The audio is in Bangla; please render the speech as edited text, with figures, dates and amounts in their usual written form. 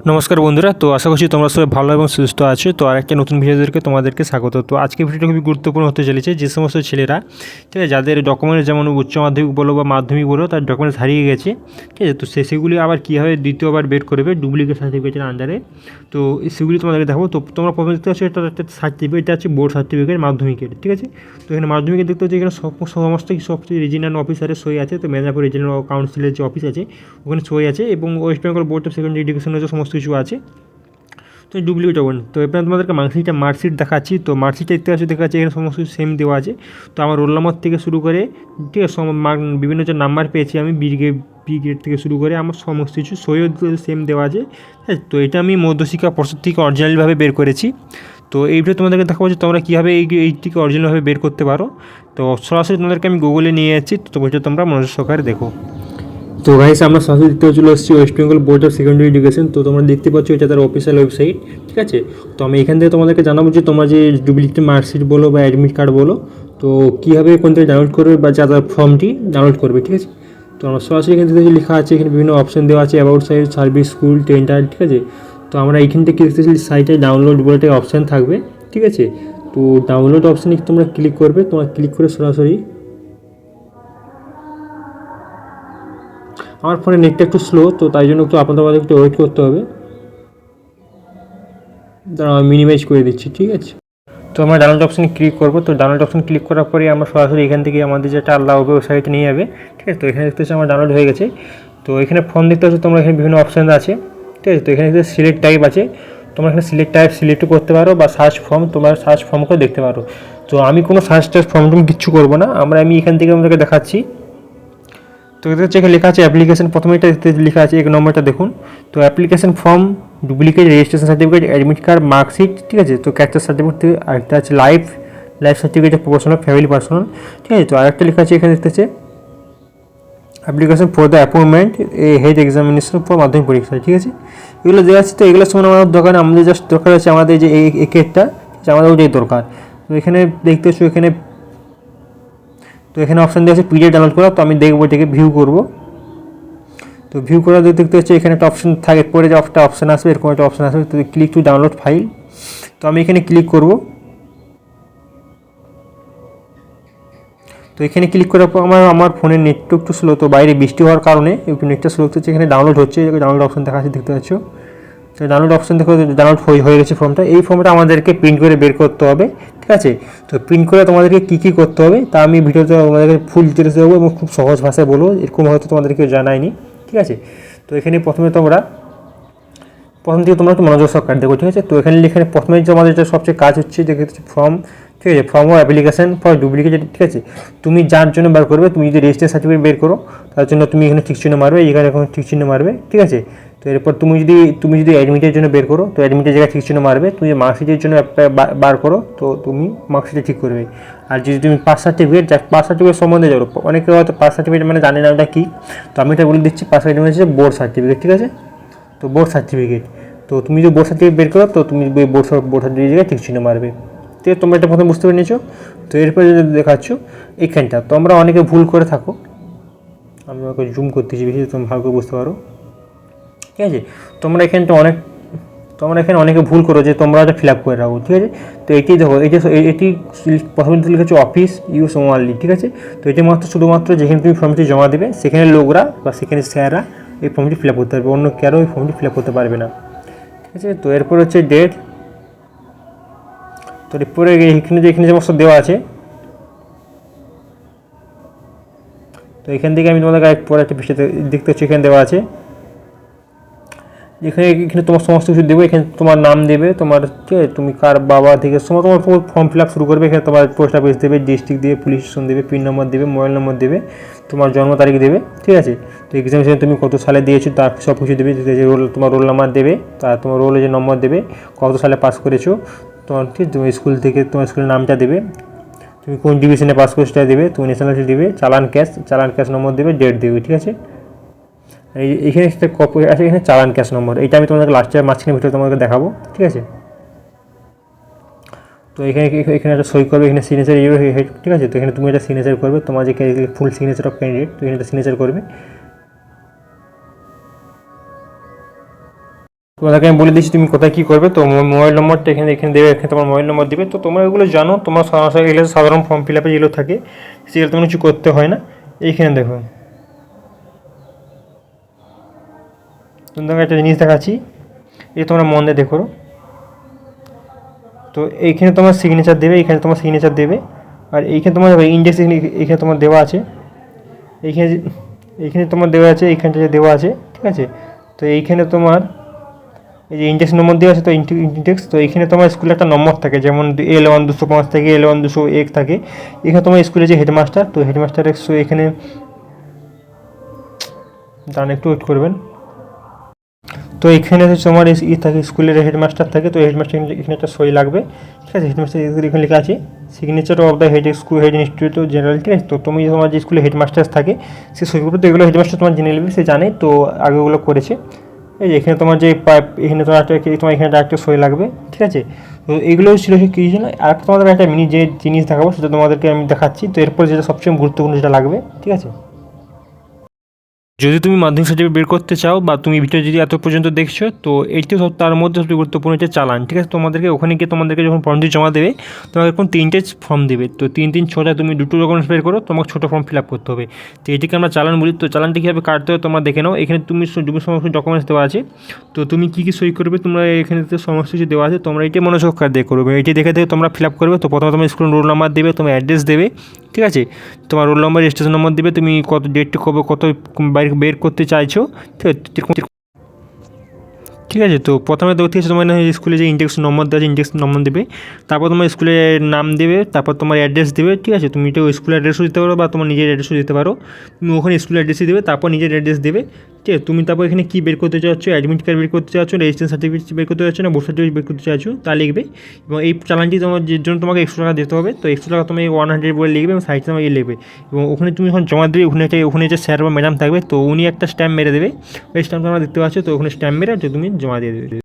নমস্কার বন্ধুরা, তো আশা করছি তোমরা সবাই ভালো এবং সুস্থ আছো। তো আরেকটা নতুন ভিডিওদেরকে তোমাদেরকে স্বাগত। তো আজকে ভিডিওটা খুবই গুরুত্বপূর্ণ হতে চলেছে। যে সমস্ত ছেলেরা, ঠিক আছে, যাদের ডকুমেন্টস যেমন উচ্চ মাধ্যমিক বলো বা মাধ্যমিক বলো, তার ডকুমেন্টস হারিয়ে গেছে, ঠিক আছে, তো সেগুলি আবার কীভাবে দ্বিতীয়বার বের করবে ডুপ্লিকেট সার্টিফিকেটের আন্ডারে, তো সেগুলি তোমাদেরকে দেখাবো। তো তোমরা প্রথমে দেখতে পাচ্ছ এটা একটা সার্টিফিকেট, এটা আছে বোর্ড সার্টিফিকেট মাধ্যমিকের, ঠিক আছে। তো এখানে মাধ্যমিকের দেখতে হচ্ছে এখানে সমস্ত রিজিনাল অফিসারের সই আছে। তো মেদিনীপুর রিজিনাল কাউন্সিলের যে অফিস আছে ওখানে সই আছে, এবং West Bengal board of secondary এডুকেশনের যে সমস্ত কিছু আছে। তো ডুপ্লিকেট হবেন। তো এবার তোমাদেরকে মার্কশিট দেখাচ্ছি। তো মার্কশিটটা দেখাচ্ছি এখানে সমস্ত কিছু সেম দেওয়া আছে। তো আমার রোল নাম্বার থেকে শুরু করে, ঠিক আছে, বিভিন্ন যে নাম্বার পেয়েছি আমি বি গ্রেড থেকে শুরু করে আমার সমস্ত কিছু সইও সেম দেওয়া আছে। হ্যাঁ, তো এটা আমি মধ্যশিক্ষা পর্ষদ থেকে অরিজিনালভাবে বের করেছি। তো এই ভিডিও তোমাদেরকে দেখাবো যে তোমরা কীভাবে এইটিকে অরিজিনালভাবে বের করতে পারো। তো সরাসরি তোমাদেরকে আমি গুগলে নিয়ে যাচ্ছি। তো ভিডিও তোমরা মনোযোগ সহকারে দেখো। তো গাইস, আমরা সরাসরি দেখতে চলে এসেছি West Bengal board of secondary education. তো তোমরা দেখতে পাচ্ছ এটা তার অফিসিয়াল ওয়েবসাইট, ঠিক আছে। তো আমি এখান থেকে তোমাদেরকে জানাবো যে তোমরা যে ডুপ্লিকেট মার্কশিট বলো বা অ্যাডমিট কার্ড বলো, তো কীভাবে কোন থেকে ডাউনলোড করবে বা যারা ফর্মটি ডাউনলোড করবে, ঠিক আছে। তো আমরা সরাসরি এখান থেকে লেখা আছে, এখানে বিভিন্ন অপশন দেওয়া আছে, about site, service, school, tender, ঠিক আছে। তো আমরা এইখান থেকে দেখতেছি সাইটে ডাউনলোড বলে একটা অপশান থাকবে, ঠিক আছে। তো ডাউনলোড অপশানে তোমরা ক্লিক করবে। তোমরা ক্লিক করে সরাসরি, আমার ফোনে নেটটা একটু স্লো, তো তাই জন্য আপনাদের একটু ওয়েট করতে হবে। দাঁড়াও, আমি মিনিমাইজ করে দিচ্ছি, ঠিক আছে। তো আমরা ডাউনলোড অপশানে ক্লিক করবো। তো ডাউনলোড অপশান ক্লিক করার পরে আমরা সরাসরি এখান থেকে আমাদের যেটা আল্লাহ হবে ওয়েবসাইটে নিয়ে যাবে, ঠিক আছে। তো এখানে দেখতে হচ্ছে আমার ডাউনলোড হয়ে গেছে। তো এখানে ফর্ম দেখতে হচ্ছে, তোমরা এখানে বিভিন্ন অপশান আছে, ঠিক আছে। তো এখানে সিলেক্ট টাইপ আছে, তোমরা এখানে সিলেক্ট টাইপ সিলেক্ট করতে পারো, বা সার্চ ফর্ম, তোমার সার্চ ফর্ম করে দেখতে পারো। তো আমি কোনো সার্চ টাইপ ফর্ম কিচ্ছু করবো না, আমি এখান থেকে আমাদেরকে দেখাচ্ছি। তো এদের হচ্ছে এখানে লেখা আছে অ্যাপ্লিকেশন, প্রথমে এটা লেখা আছে 1 নম্বরটা দেখুন। তো application form, duplicate registration certificate, admit card, marksheet, ঠিক আছে। তো ক্যারেক্টার সার্টিফিকেট, আরেকটা আছে life certificate of professional family personal, ঠিক আছে। তো আরেকটা লেখা আছে এখানে দেখতেছে application for the appointment head examination for মাধ্যমিক পরীক্ষা, ঠিক আছে। এগুলো দেওয়া আছে। তো এগুলোর সময় আমাদের দরকার, আমাদের জাস্ট দরকার আছে আমাদের যে এই একেরটা, আমাদের ওটাই দরকার। তো এখানে দেখতেছো এখানে অপশান দেওয়া আছে পিডিএফ ডাউনলোড করা। তো আমি দেখবো এটাকে ভিউ করব। তো ভিউ করা দেখতে হচ্ছে এখানে একটা অপশান থাকে, পরে যে একটা অপশান আসবে, এরকম একটা অপশান আসবে, তো ক্লিক টু ডাউনলোড ফাইল। তো আমি এখানে ক্লিক করব। তো এখানে ক্লিক করার পর আমার ফোনের নেটটা একটু স্লো, তো বাইরে বৃষ্টি হওয়ার কারণে একটু নেটটা স্লো হচ্ছে। এখানে ডাউনলোড হচ্ছে, ডাউনলোড অপশান দেখা যাচ্ছে, দেখতে পাচ্ছ। তো ডাউনলোড অপশান দেখো, ডাউনলোড হয়ে গেছে ফর্মটা। এই ফর্মটা আমাদেরকে প্রিন্ট করে বের করতে হবে, ঠিক আছে। তো প্রিন্ট করে তোমাদেরকে কী করতে হবে তা আমি ভিডিওতে তোমাদেরকে ফুল ডিটেলস দেবো, এবং খুব সহজ ভাষায় বলবো, এরকম হয়তো তোমাদেরকে জানায়নি, ঠিক আছে। তো এখানে প্রথম থেকে তোমরা একটু মনোযোগ সহকারে দেখো, ঠিক আছে। তো এখানে প্রথমে যে আমাদের যে সবচেয়ে কাজ হচ্ছে দেখে ফর্ম, ঠিক আছে, ফর্ম ও অ্যাপ্লিকেশন ফর ডুপ্লিকেট, ঠিক আছে। তুমি যার জন্য বার করবে, তুমি যদি রেজিস্ট্রেশন সার্টিফিকেট বের করো, তার জন্য তুমি এখানে ঠিক চিহ্ন মারবে, এখানে ঠিক চিহ্ন মারবে, ঠিক আছে। তো এরপর তুমি যদি অ্যাডমিটের জন্য বের করো, তো অ্যাডমিটের জায়গায় ঠিক চিহ্ন মারবে। তুমি যদি মার্কশিটের জন্য বার করো, তো তুমি মার্কশিটে ঠিক করবে। আর যদি তুমি পাস সার্টিফিকেট সম্বন্ধে জানো, অনেকে হয়তো পাস সার্টিফিকেট মানে জানে না ওটা কী। তো আমি এটা বলে দিচ্ছি, পাস সার্টিফিকেট হচ্ছে বোর্ড সার্টিফিকেট, ঠিক আছে। তো বোর্ড সার্টিফিকেট, তো তুমি যদি বোর্ড সার্টিফিকেট বের করো, তো তুমি বোর্ড সার্টিফিকেট জায়গায় ঠিক চিহ্ন মারবে। ঠিক আছে, তোমরা এটা প্রথমে বুঝতে পেরে নিয়েছো। তো এরপরে যদি দেখাচ্ছ এইখানটা, তো আমরা অনেকে ভুল করে থাকো, আমি ওকে জুম করতেছি বেশি, তুমি ভালো করে বুঝতে পারো, ঠিক আছে। তোমরা এখানে অনেকে ভুল করো যে তোমরা এটা ফিল আপ করে রাখো, ঠিক আছে। তো এটি দেখো, এটি প্রথমে লিখেছো অফিস ইউজ ওনলি, ঠিক আছে। তো এটি শুধুমাত্র যেখানে তুমি ফর্মটি জমা দেবে সেখানে লোকরা বা সেখানে স্যাররা এই ফর্মটি ফিল আপ করতে পারবে, অন্য কেউ এই ফর্মটি ফিল আপ করতে পারবে না, ঠিক আছে। তো এরপর হচ্ছে ডেট। তো এরপরে এখানে সমস্ত দেওয়া আছে। তো এখান থেকে আমি তোমাদের পরে একটা বিষয় দেখতে হচ্ছে, এখানে দেওয়া আছে, এখানে তোমার সমস্ত কিছু দেবে। এখানে তোমার নাম দেবে, তোমার তুমি কার বাবা থেকে তোমার ফর্ম ফিল আপ শুরু করবে। এখানে তোমার পোস্ট অফিস দেবে, ডিস্ট্রিক্ট দেবে, পুলিশ স্টেশন দেবে, পিন নম্বর দেবে, মোবাইল নম্বর দেবে, তোমার জন্ম তারিখ দেবে, ঠিক আছে। তো এক্সামিনেশন তুমি কত সালে দিয়েছো তার সব কিছু দেবে, তোমার রোল নাম্বার দেবে, তার তোমার রোলের যে নম্বর দেবে, কত সালে পাস করেছো, তোমার ঠিক তুমি স্কুল থেকে তোমার স্কুলের নামটা দেবে, তুমি কোন ডিভিশনে পাস করেছো সেটা দেবে, তুমি ন্যাশনালিটি দেবে, চালান ক্যাশ নম্বর দেবে, ডেট দেবে, ঠিক আছে। এইখানে একটা কপি আছে, এখানে চালান ক্যাশ নম্বর, এটা আমি তোমাদেরকে লাস্টের মাঝখানে ভিডিও তোমাদেরকে দেখাবো, ঠিক আছে। তো এখানে একটা সই করবে, এখানে সিগনেচার ঠিক আছে। তো এখানে তুমি একটা সিগনেচার করবে, তোমার যে ফুল সিগনেচার অফ ক্যান্ডিডেট, তো এখানে একটা সিগনেচার করবে। তোমাদেরকে আমি বলে দিচ্ছি তুমি কোথায় কী করবে। তো মোবাইল নম্বরটা এখানে এখানে দেবে, এখানে তোমার মোবাইল নম্বর দেবে। তো তোমরা এগুলো জানো, তোমার এগুলো সাধারণ ফর্ম ফিল আপে যেগুলো থাকে সেগুলো তোমার কিছু করতে হয় না। এইখানে দেখো তোমাকে একটা জিনিস দেখাচ্ছি, এই তোমরা মন দিয়ে দেখো। তো এইখানে তোমার সিগনেচার দেবে, এইখানে তোমার সিগনেচার দেবে, আর এইখানে তোমার ইন্ডেক্স এইখানে তোমার দেওয়া আছে, এইখানে এইখানে তোমার দেওয়া আছে, এইখানটা দেওয়া আছে, ঠিক আছে। তো এইখানে তোমার এই যে ইন্ডেক্স নম্বর দেওয়া আছে, তো ইন্ডেক্স, তো এখানে তোমার স্কুলে একটা নম্বর থাকে, যেমন L1205 থেকে L1201 থাকে। এখানে তোমার স্কুলে যে হেডমাস্টার, তো হেডমাস্টারের এখানে দাঁড়ান একটু ওয়েট করবেন। তো এখানে হচ্ছে তোমার থাকে, স্কুলের হেডমাস্টার থাকে। তো হেডমাস্টার এখানে একটা সই লাগবে, ঠিক আছে। হেডমাস্টার এখানে লেখা আছে signature of the head school head institute general, ঠিক আছে। তো তুমি তোমার যে স্কুলে হেডমাস্টার থাকে সে সই করবে। তো এগুলো হেডমাস্টার তোমার জেনে নেবে, সে জানে, তো আগে ওগুলো করেছে। এই যে এখানে তোমার যে এখানে তোমার তোমার এখানে একটা সই লাগবে, ঠিক আছে। তো এগুলো ছিল কিছু জন্য। আর একটা তোমাদের একটা মিনি যে জিনিস দেখাবো সেটা তোমাদেরকে আমি দেখাচ্ছি। তো এরপর যেটা সবচেয়ে গুরুত্বপূর্ণ যেটা লাগবে, ঠিক আছে। যদি তুমি মাধ্যমিক সার্টিফিকেট বের করতে চাও বা তুমি ভিডিও যদি এত পর্যন্ত দেখছো, তো এইটি সব তার মধ্যে সবচেয়ে গুরুত্বপূর্ণ হচ্ছে চালান, ঠিক আছে। তোমাদেরকে ওখানে গিয়ে তোমাদেরকে যখন ফর্মটি জমা দেবে, তোমাকে এখন 3টে ফর্ম দেবে। তো 3 3 6টা তুমি 2টো ডকুমেন্টস বের করো, তোমাকে ছোটো ফর্ম ফিল আপ করতে হবে। তো এটিকে আমরা চালান বলি। তো চালানটি কীভাবে কাটতে হবে তোমরা দেখে নাও। এখানে তুমি সমস্ত ডকুমেন্টস দেওয়া আছে, তো তুমি কী কী সই করবে তোমরা এখানে সমস্ত কিছু দেওয়া আছে। তোমরা এটি মনোযোগ দিয়ে করবে, এটি দেখে তোমরা ফিল আপ করবে। তো প্রথমে তোমার স্কুল রোল নাম্বার দেবে, তোমার অ্যাড্রেস দেবে, ঠিক আছে। তোমার রোল নম্বর রেজিস্ট্রেশন নম্বর দেবে, তুমি কত ডেটটি কবে কত বের করতে চাইছো, ঠিক আছে। ঠিক আছে, তো প্রথমে দেখতে হচ্ছে তোমার স্কুলে যে ইন্ডেক্স নম্বর দেওয়া আছে, ইন্ডেক্স নম্বর দেবে। তারপর তোমার স্কুলের নাম দেবে, তারপর তোমার অ্যাড্রেস দেবে, ঠিক আছে। তুমি তো স্কুলের অ্যাড্রেসও দিতে পারো বা তোমার নিজের অ্যাড্রেসও দিতে পারো। তুমি ওখানে স্কুলের অ্যাড্রেসই দেবে, তারপর নিজের অ্যাড্রেস দেবে, ঠিক আছে। তুমি তারপর এখানে কী বের করতে চাচ্ছ, অ্যাডমিট কার্ড বের করতে চাচ্ছ, রেজিস্ট্রেশন সার্টিফিকেট বের করতে চাচ্ছ না ভোট সার্টিফিকেট বের করতে চাচ্ছ, তা লিখবে। এবং এই চালানটি তোমার যে জন্য তোমাকে 100 টাকা দিতে হবে। তো 100 টাকা তুমি 100 বলে লিখবে এবং সাইডে তোমার লিখবে। এবং ওখানে তুমি যখন জমা দেবে, ওখানে যে স্যার বা ম্যাডাম থাকবে, তো উনি একটা স্ট্যাম্প মেরে দেবে। ওই স্ট্যাম্পটা আমরা দেখতে পাচ্ছ, তো ওখানে স্ট্যাম্প মেরে তুমি জমা দিয়ে দেবে।